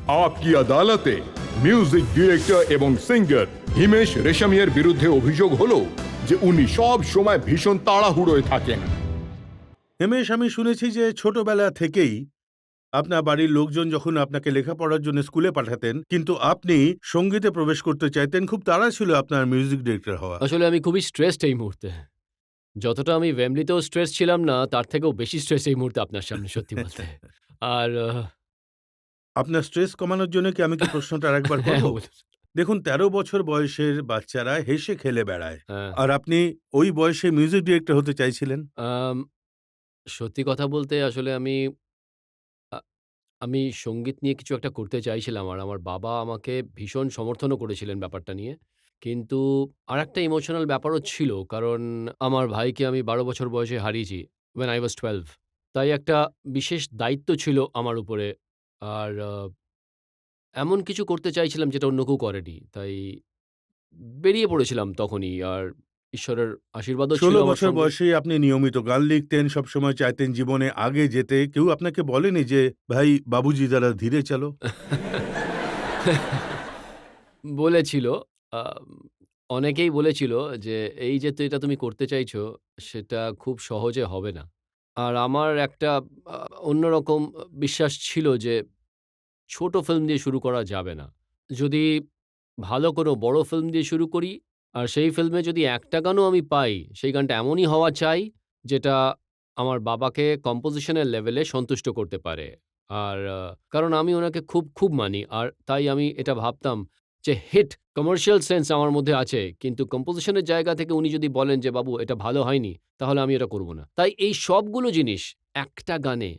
Up কি আদালতে music director এবং সিঙ্গার হিমেশ রেশমিয়ার বিরুদ্ধে অভিযোগ হলো যে উনি সব সময় ভীষণ তাড়াহুড়োয় থাকেন। হিমেশ, আমি শুনেছি যে ছোটবেলা থেকেই আপনার বাড়ির লোকজন যখন আপনাকে লেখাপড়ার জন্য স্কুলে পাঠাতেন, কিন্তু আপনি সঙ্গীতে প্রবেশ করতে চাইতেন, খুব তাড়া ছিল আপনার মিউজিক ডিরেক্টর হওয়া। আসলে আমি খুবই স্ট্রেসড এই মুহূর্তে। যতটা আমি ওয়েম্বলিতেও স্ট্রেস ছিলাম না, তার থেকেও বেশি স্ট্রেস এই মুহূর্তে আপনার সামনে, সত্যি বলতে। আর আপনার স্ট্রেস কমানোর জন্য কি আমি কি প্রশ্নটা আরেকবার হ্যাঁ, করব? বলুন। দেখুন, 13 বছর বয়সের বাচ্চারা হেসে খেলে বেড়ায়, হ্যাঁ। আর আপনি ওই বয়সে মিউজিক ডিরেক্টর হতে চাইছিলেন। আম সত্যি কথা বলতে আসলে আ আমি সঙ্গীত নিয়ে কিছু একটা করতে চাইছিলাম। আর আমার বাবা আমাকে ভীষণ সমর্থনও করেছিলেন ব্যাপারটা নিয়ে। কিন্তু আরেকটা ইমোশনাল ব্যাপারও ছিল। কারণ আমার ভাইকে আমি ১২ বছর বয়সে হারিয়েছি। when I was 12। তাই একটা বিশেষ দায়িত্ব ছিল আমার উপরে। আর এমন কিছু করতে চাইছিলাম যেটা অন্য কেউ করেনি। তাই বেরিয়ে পড়েছিলাম তখনই। আর ঈশ্বরের আশীর্বাদও ছিল 16 আমার বছর সঙ্গে। বয়সেই আপনি নিয়মিত গান লিখতেন, সবসময় চাইতেন জীবনে আগে যেতে। কেউ আপনাকে বলেনি যে, ভাই বাবুজি দ্বারা ধীরে চলো? বলেছিল। আম অনেকেই বলেছিল যে, "এই যে এটা তুমি করতে চাইছো, সেটা খুব সহজে হবে না।" আর আমার একটা আ অন্যরকম বিশ্বাস ছিল যে, ছোট ফিল্ম দিয়ে শুরু করা যাবে না। যদি ভালো কোনো বড় ফিল্ম দিয়ে শুরু করি, আর সেই ফিল্মে যদি একটা গানও আমি পাই, সেই গানটা এমনই হওয়া চাই, যেটা আমার বাবাকে কম্পোজিশন এর লেভেলে সন্তুষ্ট করতে পারে। আর কারণ আমি উনাকে খুব, খুব মানি। আর তাই আমি এটা ভাবতাম যে হিট কমার্শিয়াল সেন্স আমার মধ্যে আছে। কিন্তু কম্পোজিশন এর জায়গা থেকে উনি যদি বলেন যে, "বাবু এটা ভালো হয়নি", তাহলে আমি এটা করব না। তাই এই সবগুলো জিনিস একটা গানে,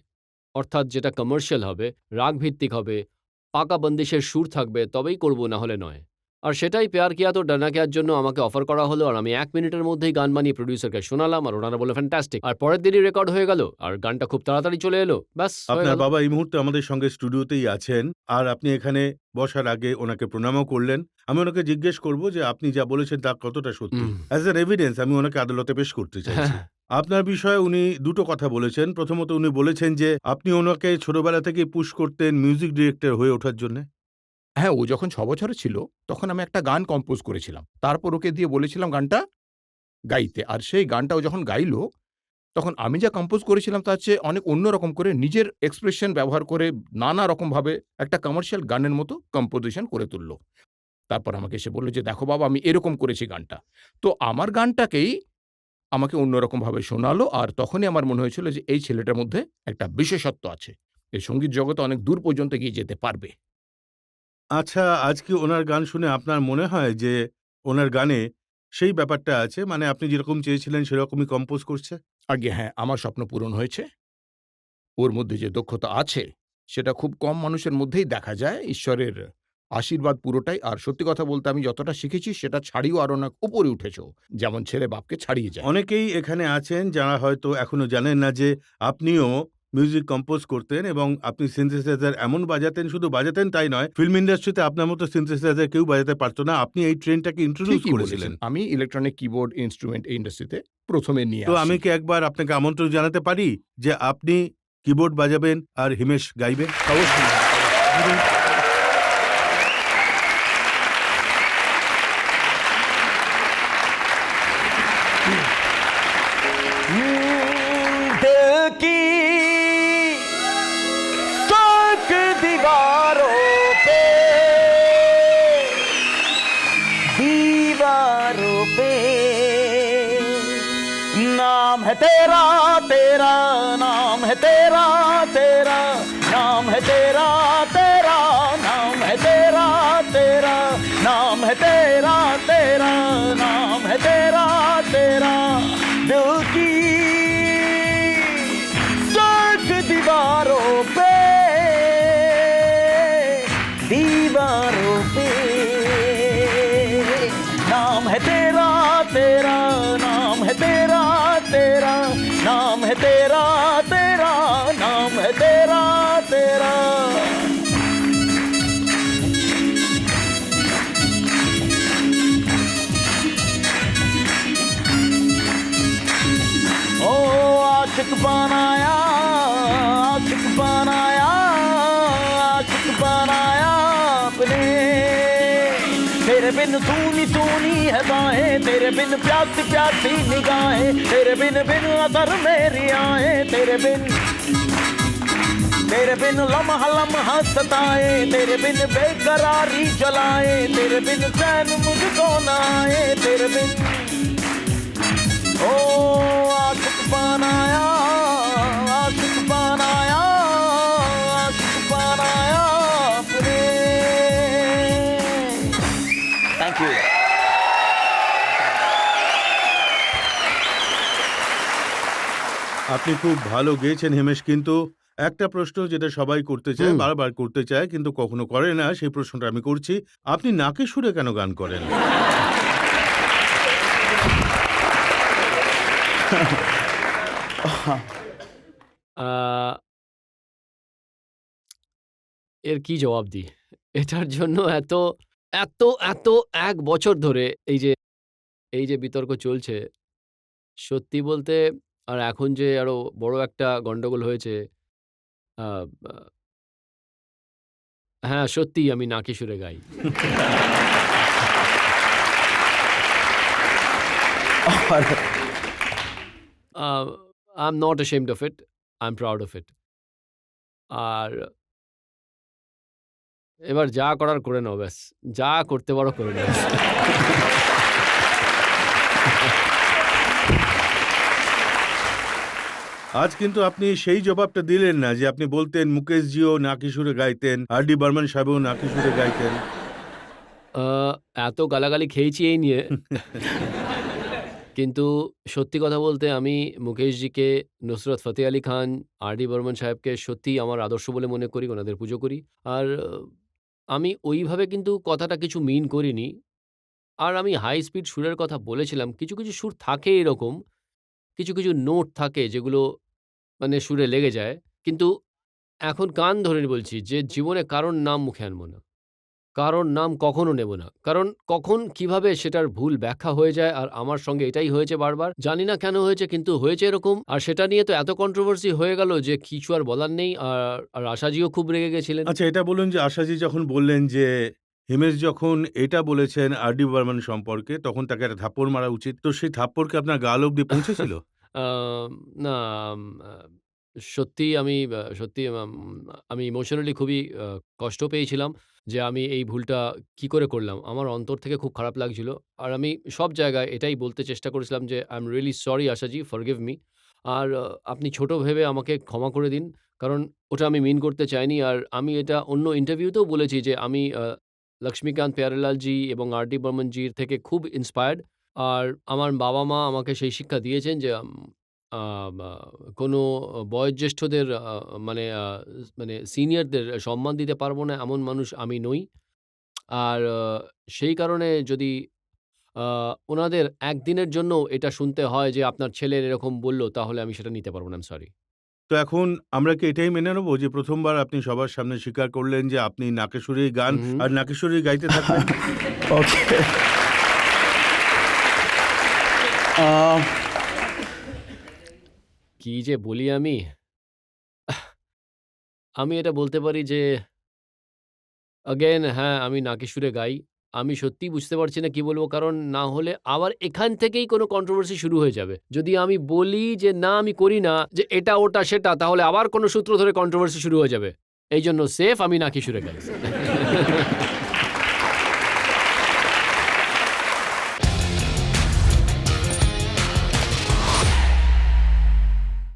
অর্থাৎ যেটা কমার্শিয়াল হবে, রাগভিত্তিক হবে, পাকা বন্দিশের সুর থাকবে, তবেই করব, না হলে নয়। আর সেটাই প্যার কিয়া তো ডরনা কেয়ার জন্য আমাকে অফার করা হলো। আর আমি ১ মিনিটের মধ্যেই গান বানিয়ে প্রোডিউসারকে শোনালাম। আর ওনারা বলল, "ফ্যান্টাস্টিক।" আর পরের দিনই রেকর্ড হয়ে গেল। আর গানটা খুব তাড়াতাড়ি চলে এলো। ব্যাস হয়ে আপনার গেল। বাবা এই মুহূর্তে আমাদের সঙ্গে স্টুডিওতেই আছেন, আর আপনি এখানে বসার আগে ওনাকে প্রণামও করলেন। আমি ওনাকে জিজ্ঞেস করব যে আপনি যা বলেছেন তা কতটা সত্যি। হুম। অ্যাজ অ্যান এভিডেন্স আমি ওনাকে আদালতে পেশ করতে চাইছি। হ্যাঁ। আপনার বিষয়ে উনি দুটো কথা বলেছেন। প্রথমত উনি বলেছেন যে আপনি ওনাকে ছোটবেলা থেকেই পুশ করতেন মিউজিক ডিরেক্টর হয়ে ওঠার জন্যে। হ্যাঁ, ও যখন ৬ বছরের ছিল তখন আমি একটা গান কম্পোজ করেছিলাম। তারপর ওকে দিয়ে বলেছিলাম গানটা গাইতে। আর সেই গানটা ও যখন গাইলো, তখন আমি যা কম্পোজ করেছিলাম তার চেয়ে অনেক অন্যরকম করে নিজের এক্সপ্রেশন ব্যবহার করে নানা রকমভাবে একটা কমার্শিয়াল গানের মতো কম্পোজিশন করে তুলল। তারপর আমাকে এসে বলল যে, "দেখো বাবা, আমি এরকম করেছি গানটা।" তো আমার গানটাকেই আমাকে অন্যরকমভাবে শোনালো। আর তখনই আমার মনে হয়েছিল যে এই ছেলেটার মধ্যে একটা বিশেষত্ব আছে। এই সঙ্গীত জগতে অনেক দূর পর্যন্ত এগিয়ে যেতে পারবে। আচ্ছা, আজ কি ওনার গান শুনে আপনার মনে হয় যে ওনার গানে সেই ব্যাপারটা আছে? মানে আপনি যেরকম চেয়েছিলেন সেরকমই কম্পোজ করছে? আজ্ঞে হ্যাঁ, আমার স্বপ্ন পূরণ হয়েছে। ওর মধ্যে যে দক্ষতা আছে, সেটা খুব কম মানুষের মধ্যেই দেখা যায়। ঈশ্বরের আশীর্বাদ পুরোটাই। আর সত্যি কথা বলতে আমি যতটা শিখেছি সেটা ছাড়িয়েও আরো অনেক উপরে উঠেছে ও। যেমন ছেলে বাপকে ছাড়িয়ে যায়। অনেকেই এখানে আছেন যারা হয়তো এখনো জানেন না যে আপনিও মিউজিক কম্পোজ করতেন এবং আপনি সিনথেসাইজার এমন বাজাতেন, শুধু বাজাতেন তাই নয়, ফিল্ম ইন্ডাস্ট্রিতে আপনার মতো সিনথেসাইজার কেউ বাজাতে পারত না। আপনি এই ট্রেন্ডটাকে ইন্ট্রোডিউস ঠিকই করেছিলেন। বলেছেন। আমি ইলেকট্রনিক কিবোর্ড ইন্সট্রুমেন্ট এই ইন্ডাস্ট্রিতে ১ম এ নিয়ে তো আসি। আমি কি একবার আপনাকে আমন্ত্রণ জানাতে পারি যে আপনি কিবোর্ড বাজাবেন আর হিমেশ গাইবে? অবশ্যই। दिल की साख दीवारों पे नाम है तेरा तेरा नाम है तेरा तेरा नाम है तेरा तेरा नाम है तेरा तेरा नाम है तेरा तेरा नाम है तेरा तेरा दिल की साख दीवारों पे नाम है तेरा तेरा नाम है तेरा तेरा नाम है तेरा तेरा नाम है तेरा तेरा ओ आशिक बनाया आशिक बनाया आशिक बनाया अपने तेरे बिन सूनी सूनी है बाहें तेरे बिन प्यासी प्यासी निगाहें तेरे बिन बिन असर मेरी आएं तेरे बिन लम्हा लम्हा सताए तेरे बिन बेकरारी जलाए तेरे बिन चैन मुझको ना आए तेरे बिन ओ आशिक बनाया अपने। Thank you. আপনি খুব ভালো গেয়েছেন হিমেশ, কিন্তু একটা প্রশ্ন যেটা সবাই করতে চায়, হুম। বারবার করতে চায় কিন্তু কখনো করে না, সেই প্রশ্নটা আমি করছি। আপনি নাকে সুরে কেন গান করেন? আহ, এর কি জবাব দিই? এটার জন্য এত এত এত ১ বছর ধরে এই যে বিতর্ক চলছে, সত্যি বলতে আর এখন যে আরো বড় একটা গন্ডগোল হয়েছে, আ আ হ্যাঁ, সত্যিই আমি নাকি সুরে গাই। और I am not ashamed of it, I am proud of it. আর এবার যা করার করে নাও ব্যাস। যা করতে পারো করে নাও। আজ কিন্তু আপনি সেই জবাবটা দিলেন না যে আপনি বলতেন মুকেশজিও নাকি সুরে গাইতেন, আর ডি বর্মন সাহেবও নাকি সুরে গাইতেন। আ এত গালাগালি খেয়েছি এই নিয়ে। কিন্তু সত্যি কথা বলতে আমি মুকেশজিকে, নুসরত ফতেহ আলী খান, আর ডি বর্মন সাহেবকে সত্যিই আমার আদর্শ বলে মনে করি, ওনাদের পুজো করি। আর আমি ওইভাবে কিন্তু কথাটা কিছু মিন করিনি। আর আমি হাই স্পিড সুরের কথা বলেছিলাম। কিছু, কিছু সুর থাকে এরকম, কিছু, কিছু নোট থাকে যেগুলো মানে সুরে লেগে যায়। কিন্তু এখন কান ধরে বলছি যে জীবনে কারোর নাম মুখে আনবো না। কারোর নাম কখনো নেব না। কারণ কখন কিভাবে সেটার ভুল ব্যাখ্যা হয়ে যায়, আর আমার সঙ্গে এটাই হয়েছে বারবার। জানি না কেন হয়েছে কিন্তু হয়েছে এরকম। আর সেটা নিয়ে তো এত কন্ট্রোভার্সি হয়ে গেল যে কিছু আর বলার নেই। আর আশাজিও খুব রেগে গেছিলেন। আচ্ছা, এটা বলুন যে আশাজি যখন বললেন যে হিমেশ যখন এটা বলেছেন আর ডি বর্মন সম্পর্কে, তখন তাকে একটা থাপ্পড় মারা উচিত। তো সেই থাপ্পড় কি আপনার গাল অব্দি পৌঁছেছিল? না, আ সত্যিই আমি ইমোশনালি খুবই কষ্ট পেয়েছিলাম যে আমি এই ভুলটা কি করে করলাম। আমার অন্তর থেকে খুব খারাপ লাগছিল। আর আমি সব জায়গায় এটাই বলতে চেষ্টা করেছিলাম যে, "I am really sorry Ashaji, forgive me." আর আপনি ছোট ভেবে আমাকে ক্ষমা করে দিন। কারণ ওটা আমি মিন করতে চাইনি। আর আমি এটা অন্য ইন্টারভিউতেও বলেছি যে আমি লক্ষ্মীকান্ত প্যারেলাল জি এবং আর ডি বর্মন জির থেকে খুব ইন্সপায়ার্ড। আর আমার বাবা-মা আমাকে সেই শিক্ষা দিয়েছেন যে আ বা কোনো বয়োজ্যেষ্ঠদের মানে মানে সিনিয়রদের সম্মান দিতে পারবো না এমন মানুষ আমি নই। আর সেই কারণে যদি আ উনাদের একদিনের জন্যও এটা শুনতে হয় যে আপনার ছেলের এরকম বলল, তাহলে আমি সেটা নিতে পারব না। I am sorry. তো এখন আমরা কি এটাই মেনে নেব যে ১ম বার আপনি সবার সামনে স্বীকার করলেন যে আপনি নাকে সুরেই গান হু, হু। আর নাকে সুরেই গাইতে থাকবেন? ओके কি যে বলি আমি? আমি এটা বলতে পারি যে হ্যাঁ, আমি নাকি সুরে গাই। আমি সত্যিই বুঝতে পারছি না কি বলব। কারণ না হলে আবার এখান থেকেই কোনো কন্ট্রোভার্সি শুরু হয়ে যাবে। যদি আমি বলি যে না আমি করি না, যে এটা ওটা সেটা, তাহলে আবার কোনো সূত্র ধরে কন্ট্রোভার্সি শুরু হয়ে যাবে। এইজন্য সেফ আমি নাকি সুরে গাই।